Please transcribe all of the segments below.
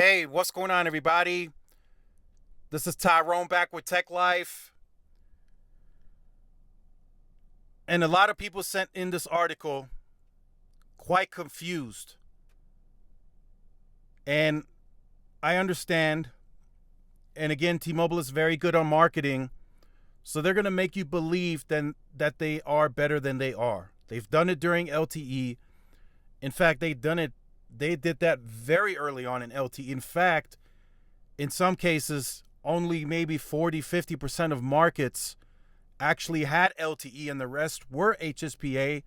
Hey, what's going on, everybody? This is Tyrone back with Tech Life. And a lot of people sent in this article quite confused. And I understand. And again, T Mobile is very good on marketing. So they're going to make you believe then that they are better than they are. They've done it during LTE. In fact, they did that very early on in LTE. In fact, in some cases, only maybe 40-50% of markets actually had LTE and the rest were HSPA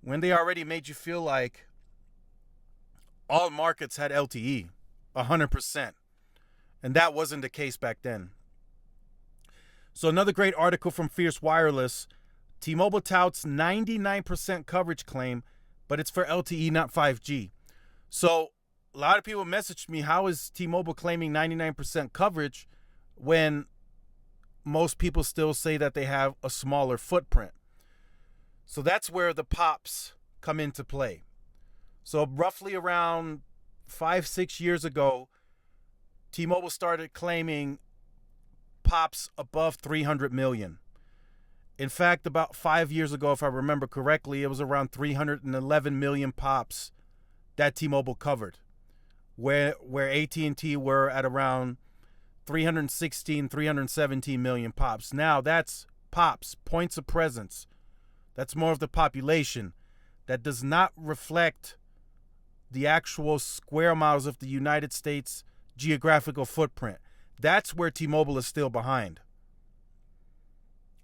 when they already made you feel like all markets had LTE 100%. And that wasn't the case back then. So another great article from Fierce Wireless. T-Mobile touts 99% coverage claim, but it's for LTE, not 5G. So a lot of people messaged me, how is T-Mobile claiming 99% coverage when most people still say that they have a smaller footprint? So that's where the POPs come into play. So roughly around 5-6 years ago, T-Mobile started claiming POPs above 300 million. In fact, about 5 years ago, if I remember correctly, it was around 311 million POPs that T-Mobile covered, where AT&T were at around 316, 317 million POPs. Now that's POPs, points of presence. That's more of the population. That does not reflect the actual square miles of the United States geographical footprint. That's where T-Mobile is still behind.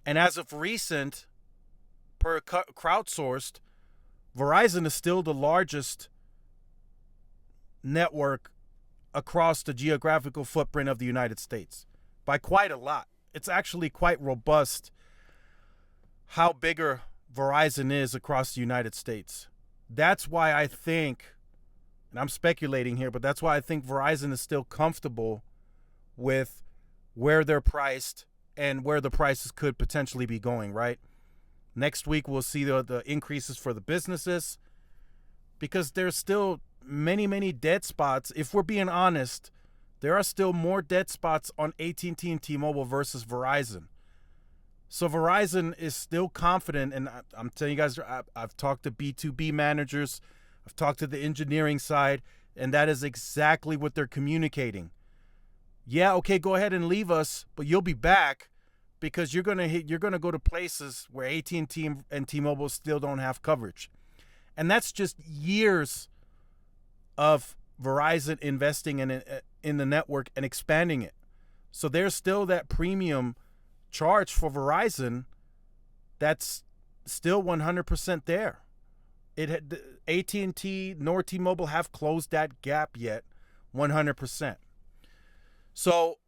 And as of recent, per crowdsourced, Verizon is still the largest network across the geographical footprint of the United States by quite a lot. It's actually quite robust how bigger Verizon is across the United States. That's why I think, and I'm speculating here, but that's why I think Verizon is still comfortable with where they're priced and where the prices could potentially be going, right? Next week, we'll see the increases for the businesses because there's still many dead spots. If we're being honest, there are still more dead spots on AT&T and T-Mobile versus Verizon. So Verizon is still confident, and I'm telling you guys, I've talked to B2B managers, I've talked to the engineering side, and that is exactly what they're communicating. Yeah, okay, go ahead and leave us, but you'll be back because you're gonna go to places where AT&T and T-Mobile still don't have coverage. And that's just years of Verizon investing in the network and expanding it. So there's still that premium charge for Verizon that's still 100% there. AT&T nor T-Mobile have closed that gap yet 100%. So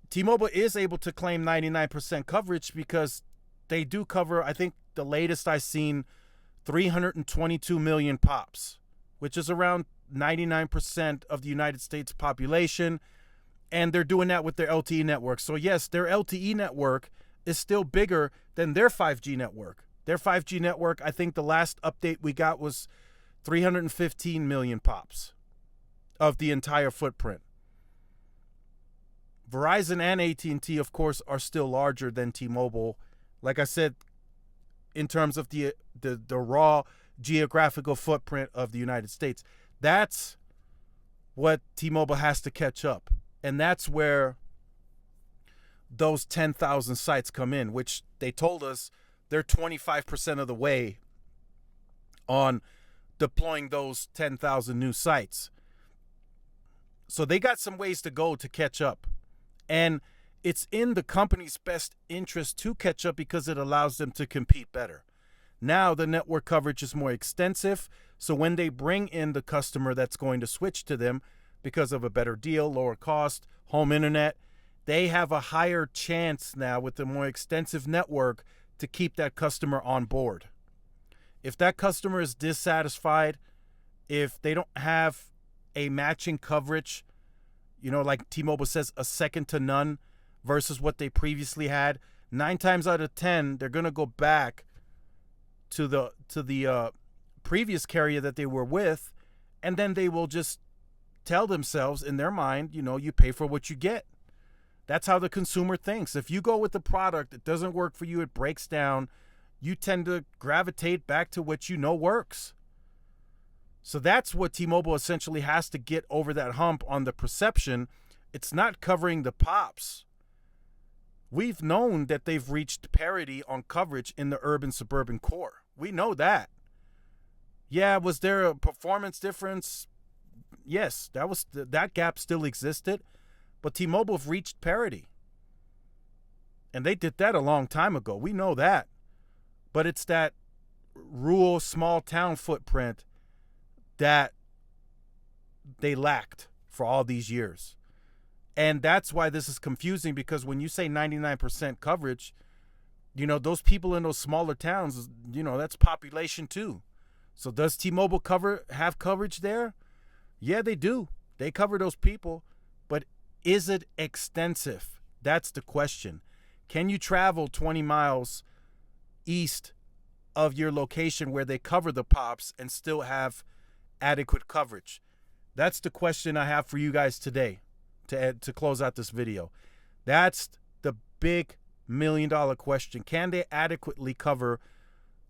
T-Mobile is able to claim 99% coverage because they do cover, I think the latest I've seen, 322 million POPs, which is around 99% of the United States population. And they're doing that with their LTE network. So yes, their LTE network is still bigger than their 5G network. Their 5G network, I think the last update we got was 315 million POPs of the entire footprint. Verizon and AT&T, of course, are still larger than T-Mobile. Like I said, in terms of the raw geographical footprint of the United States. That's what T-Mobile has to catch up. And that's where those 10,000 sites come in, which they told us they're 25% of the way on deploying those 10,000 new sites. So they got some ways to go to catch up. And it's in the company's best interest to catch up because it allows them to compete better. Now the network coverage is more extensive, so when they bring in the customer that's going to switch to them because of a better deal, lower cost, home internet, they have a higher chance now with the more extensive network to keep that customer on board. If that customer is dissatisfied, if they don't have a matching coverage, like T-Mobile says, a second to none versus what they previously had, 9 times out of 10, they're going to go back to the previous carrier that they were with, and then they will just tell themselves in their mind, you pay for what you get. That's how the consumer thinks. If you go with the product, it doesn't work for you, it breaks down, you tend to gravitate back to what you know works. So that's what T-Mobile essentially has to get over that hump on the perception. It's not covering the pops. We've known that they've reached parity on coverage in the urban suburban core. We know that. Yeah, was there a performance difference? Yes, that gap still existed, but T-Mobile have reached parity. And they did that a long time ago. We know that. But it's that rural small town footprint that they lacked for all these years. And that's why this is confusing, because when you say 99% coverage, those people in those smaller towns, that's population too. So does T-Mobile have coverage there? Yeah, they do. They cover those people, but is it extensive? That's the question. Can you travel 20 miles east of your location where they cover the pops and still have adequate coverage? That's the question I have for you guys today to close out this video. That's the big $1 million question. Can they adequately cover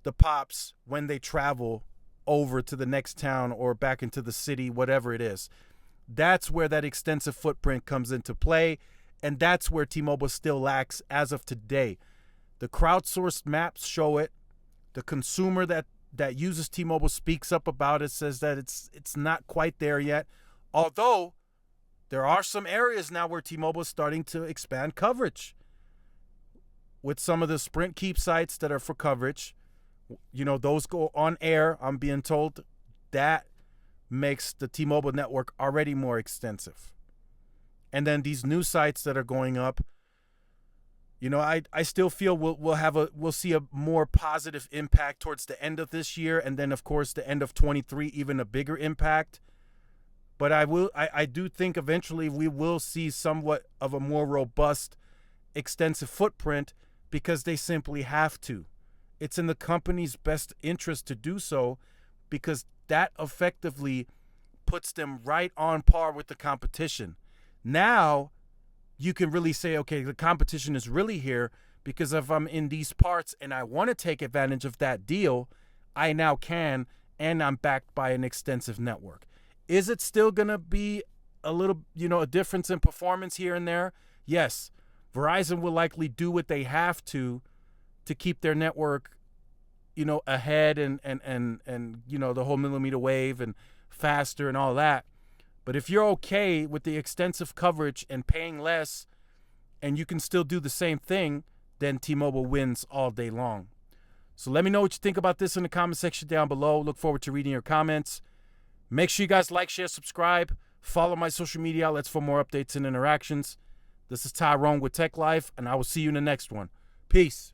the pops when they travel over to the next town or back into the city, whatever it is? That's where that extensive footprint comes into play, and that's where T-Mobile still lacks as of today. The crowdsourced maps show it. The consumer that uses T-Mobile speaks up about it, says that it's not quite there yet. Although there are some areas now where T-Mobile is starting to expand coverage. With some of the Sprint Keep sites that are for coverage, those go on air. I'm being told that makes the T-Mobile network already more extensive. And then these new sites that are going up, I still feel we'll see a more positive impact towards the end of this year, and then of course the end of 23, even a bigger impact. But I do think eventually we will see somewhat of a more robust, extensive footprint, because they simply have to. It's in the company's best interest to do so, because that effectively puts them right on par with the competition. Now you can really say, okay, the competition is really here, because if I'm in these parts and I want to take advantage of that deal, I now can, and I'm backed by an extensive network. Is it still going to be a little, a difference in performance here and there? Yes. Verizon will likely do what they have to keep their network, ahead and the whole millimeter wave and faster and all that. But if you're okay with the extensive coverage and paying less, and you can still do the same thing, then T-Mobile wins all day long. So let me know what you think about this in the comment section down below. Look forward to reading your comments. Make sure you guys like, share, subscribe. Follow my social media outlets for more updates and interactions. This is Tyrone with Tech Life, and I will see you in the next one. Peace.